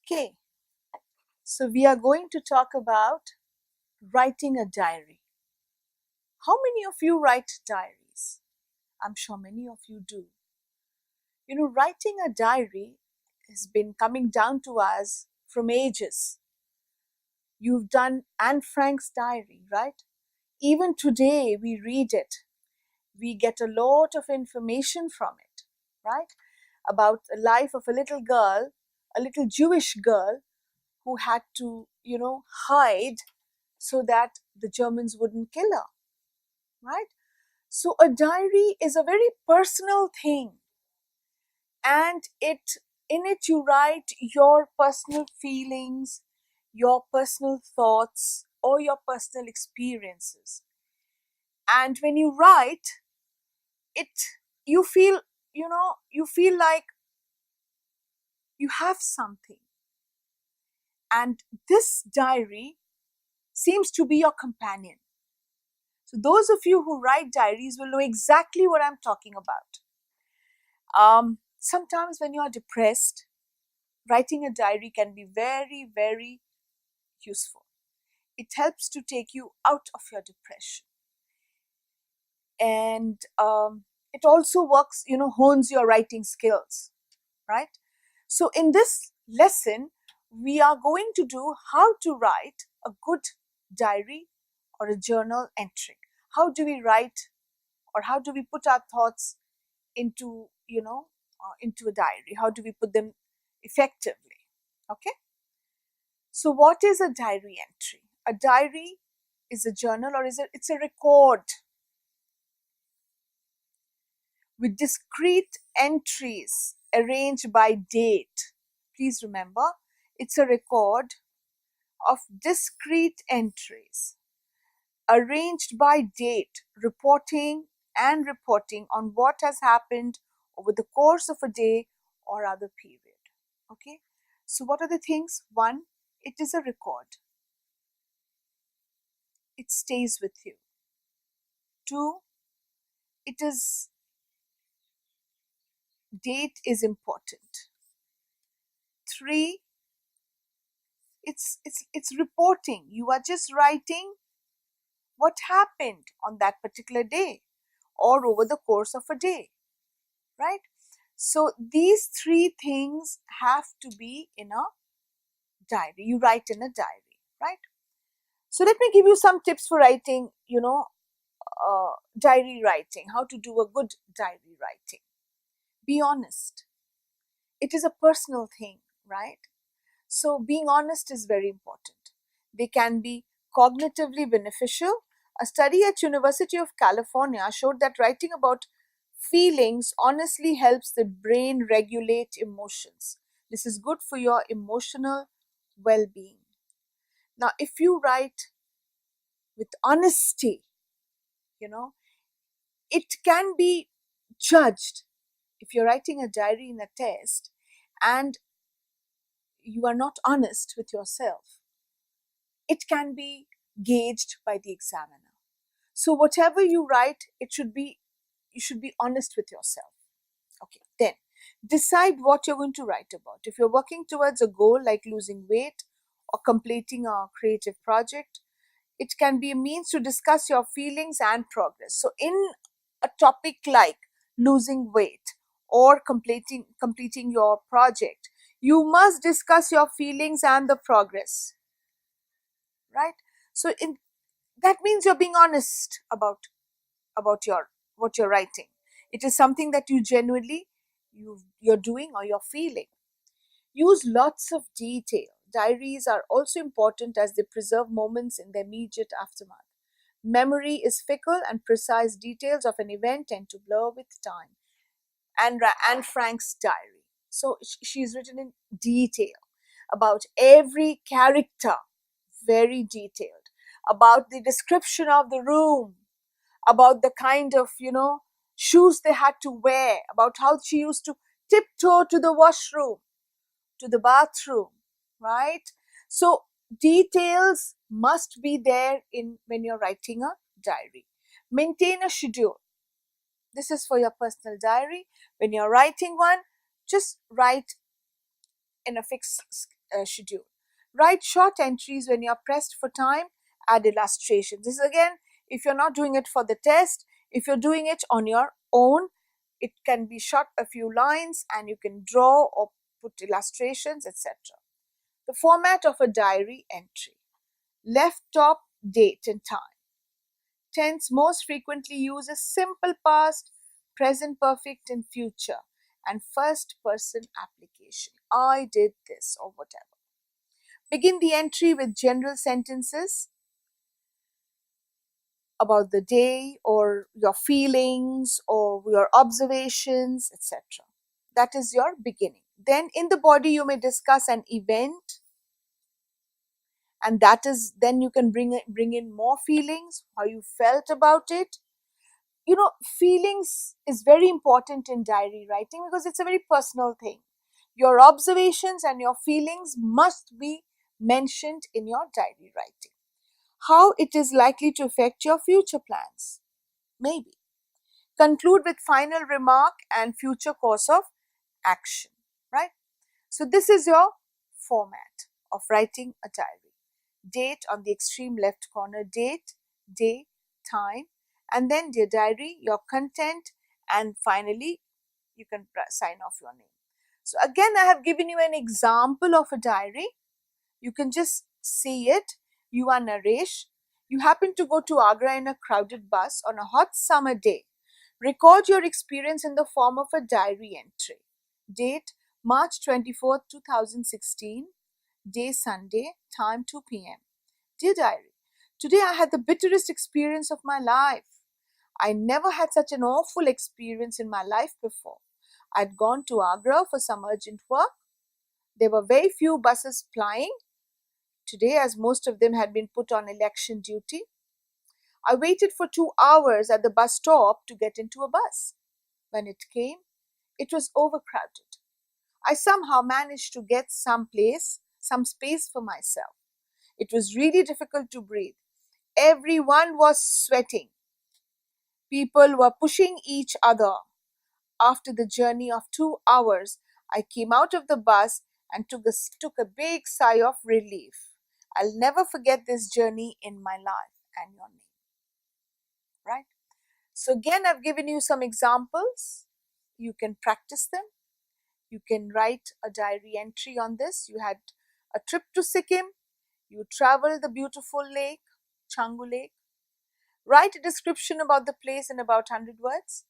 Okay, so we are going to talk about writing a diary. How many of you write diaries? I'm sure many of you do. You know, writing a diary has been coming down to us from ages. You've done Anne Frank's diary, right? Even today, we read it. We get a lot of information from it, right? About the life of a little girl, a little Jewish girl who had to, hide so that the Germans wouldn't kill her, right? So a diary is a very personal thing, and in it you write your personal feelings, your personal thoughts, or your personal experiences. And when you write it, you feel, you feel like you have something. And this diary seems to be your companion. So those of you who write diaries will know exactly what I'm talking about. Sometimes when you are depressed, writing a diary can be very, very useful. It helps to take you out of your depression. And it also works, hones your writing skills, right? So in this lesson, we are going to do how to write a good diary or a journal entry. How do we write, or how do we put our thoughts into, into a diary? How do we put them effectively? Okay. So what is a diary entry? A diary is a journal, or it's a record with discrete entries arranged by date. Please remember, it's a record of discrete entries arranged by date, reporting on what has happened over the course of a day or other period. Okay, so what are the things? One, it is a record, it stays with you. Two, it is date is important. Three, it's reporting. You are just writing what happened on that particular day or over the course of a day, right? So these three things have to be in a diary. You write in a diary, right? So let me give you some tips for writing, diary writing, how to do a good diary writing. Be honest. It is a personal thing, right? So being honest is very important. They can be cognitively beneficial. A study at University of California showed that writing about feelings honestly helps the brain regulate emotions. This is good for your emotional well-being. Now, if you write with honesty, you know, it can be judged. If you're writing a diary in a test and you are not honest with yourself, it can be gauged by the examiner. So whatever you write, you should be honest with yourself. Okay, then decide what you're going to write about. If you're working towards a goal like losing weight or completing a creative project, it can be a means to discuss your feelings and progress. So in a topic like losing weight or completing your project, you must discuss your feelings and the progress, right? So in that means you're being honest about your what you're writing. It is something that you genuinely you're doing or you're feeling. Use lots of detail. Diaries are also important as they preserve moments in the immediate aftermath. Memory is fickle and precise details of an event tend to blur with time. Anne Frank's diary. So she's written in detail about every character, very detailed, about the description of the room, about the kind of, shoes they had to wear, about how she used to tiptoe to the washroom, to the bathroom, right? So details must be there in when you're writing a diary. Maintain a schedule. This is for your personal diary. When you're writing one, just write in a fixed schedule. Write short entries when you are pressed for time. Add illustrations. This is again, if you're not doing it for the test, if you're doing it on your own, it can be short a few lines and you can draw or put illustrations, etc. The format of a diary entry. Left top, date and time. Tense most frequently uses simple past, present perfect and future, and first person application. I did this or whatever. Begin the entry with general sentences about the day or your feelings or your observations, etc. That is your beginning. Then in the body you may discuss an event, and that is then you can bring in more feelings, how you felt about it. Feelings is very important in diary writing because it's a very personal thing. Your observations and your feelings must be mentioned in your diary writing. How it is likely to affect your future plans, maybe. Conclude with final remark and future course of action, right? So this is your format of writing a diary. Date on the extreme left corner, date, day, time, and then dear diary, your content, and finally you can sign off your name. So again, I have given you an example of a diary. You can just see it. You are Naresh. You happen to go to Agra in a crowded bus on a hot summer day. Record your experience in the form of a diary entry. Date March 24th, 2016. Day Sunday. Time 2 p.m. Dear diary, today I had the bitterest experience of my life. I never had such an awful experience in my life before. I'd gone to Agra for some urgent work. There were very few buses plying today, as most of them had been put on election duty. I waited for 2 hours at the bus stop to get into a bus. When it came, it was overcrowded. I somehow managed to get some space for myself. It was really difficult to breathe. Everyone was sweating. People were pushing each other. After the journey of 2 hours, I came out of the bus and took a big sigh of relief. I'll never forget this journey in my life. And your name, right? So again, I've given you some examples. You can practice them. You can write a diary entry on this. You had a trip to Sikkim. You traveled the beautiful lake, Changu Lake. Write a description about the place in about 100 words.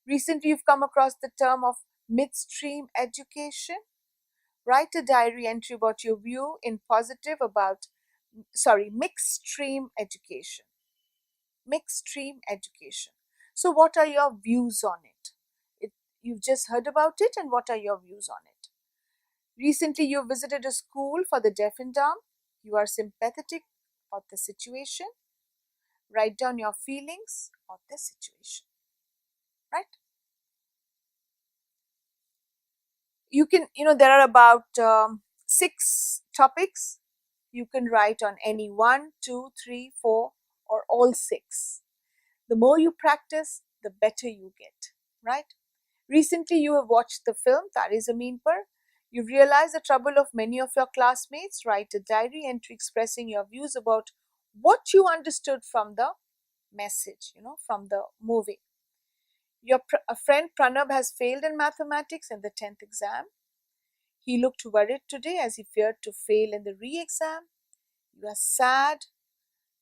Recently, you've come across the term of midstream education. Write a diary entry about your view in positive about, mixed stream education. Mixed stream education. So what are your views on it? You've just heard about it, and what are your views on it? Recently, you visited a school for the deaf and dumb. You are sympathetic about the situation. Write down your feelings about the situation, right? You can, there are about 6 topics. You can write on any 1, 2, 3, 4, or all 6. The more you practice, the better you get, right? Recently, you have watched the film Tare Zameen Par. You've realized the trouble of many of your classmates. Write a diary entry expressing your views about what you understood from the message, from the movie. A friend Pranab has failed in mathematics in the 10th exam. He looked worried today as he feared to fail in the re-exam. You are sad.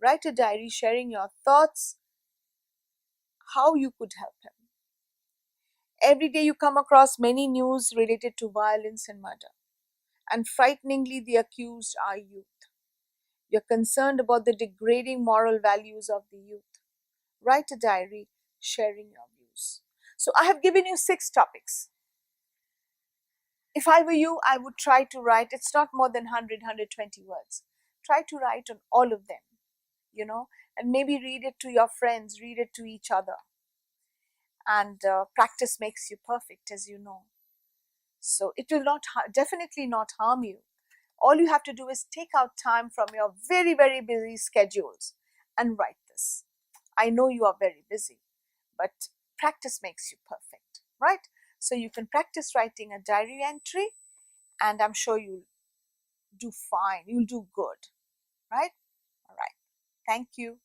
Write a diary sharing your thoughts, how you could help him. Every day you come across many news related to violence and murder. And frighteningly, the accused are youth. You're concerned about the degrading moral values of the youth. Write a diary sharing your views. So I have given you 6 topics. If I were you, I would try to write, it's not more than 100, 120 words. Try to write on all of them, and maybe read it to your friends, read it to each other. And practice makes you perfect, as you know. So it will definitely not harm you. All you have to do is take out time from your very, very busy schedules and write this. I know you are very busy, but practice makes you perfect, right? So you can practice writing a diary entry, and I'm sure you'll do fine, you'll do good, right? All right. Thank you.